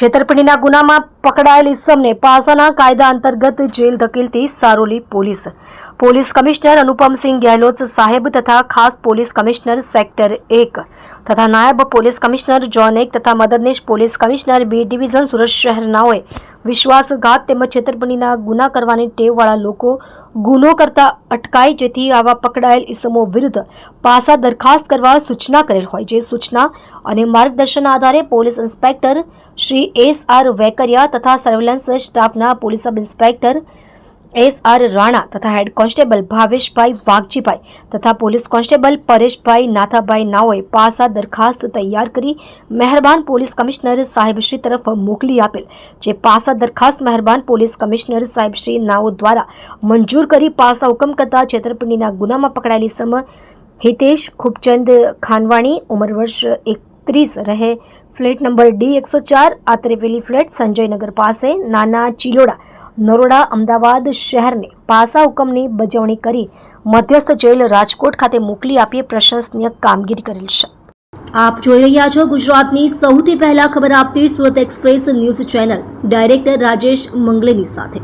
છેતરપિંડીના ગુનામાં પકડાયેલ ઇસમને પાસાના કાયદા અંતર્ગત જેલ ધકેલતી સારોલી પોલીસ કમિશનર અનુપમસિંહ ગેહલોત સાહેબ તથા ખાસ પોલીસ કમિશનર સેક્ટર 1 તથા નાયબ પોલીસ કમિશનર ઝોન 1 તથા મદદનીશ police commissioner B division Surat શહેરનાઓએ વિશ્વાસઘાત તેમજ છેતરપિંડીના ગુના કરવાની ટેવવાળા લોકો ગુનો કરતા અટકાય, જેથી આવા પકડાયેલ ઇસમો વિરુદ્ધ પાસા દરખાસ્ત કરવા સૂચના કરેલ હોય, જે સૂચના અને માર્ગદર્શનના આધારે police inspector Shri S.R. Vekariya તથા સર્વેલન્સ સ્ટાફના police sub inspector S.R. Rana તથા હેડ કોન્સ્ટેબલ ભાવેશભાઈ વાઘજીભાઈ તથા પોલીસ કોન્સ્ટેબલ પરેશભાઈ નાથાભાઈ નાઓએ પાસા દરખાસ્ત તૈયાર કરી મહેરબાન પોલીસ કમિશનર સાહેબશ્રી તરફ મોકલી આપેલ, જે પાસા દરખાસ્ત મહેરબાન પોલીસ કમિશનર સાહેબશ્રી નાઓ દ્વારા મંજૂર કરી પાસા હુકમ કરતા છેતરપિંડીના ગુનામાં પકડાયેલી સમ હિતેશ ખૂબચંદ ખાનવાણી, ઉંમર વર્ષ 31, રહે ફ્લેટ નંબર D104, આત્રેવેલી ફ્લેટ, સંજયનગર પાસે, નાના ચિલોડા, નરોડા, અમદાવાદ શહેરને પાસા હુકમની બજવણી કરી મધ્યસ્થ જેલ રાજકોટ ખાતે મોકલી આપી પ્રશંસનીય કામગીરી કરેલ છે. આપ જોઈ રહ્યા છો ગુજરાતની સૌથી પહેલા ખબર આપતી Surat Express News channel, director Rajesh મંગલેની સાથે.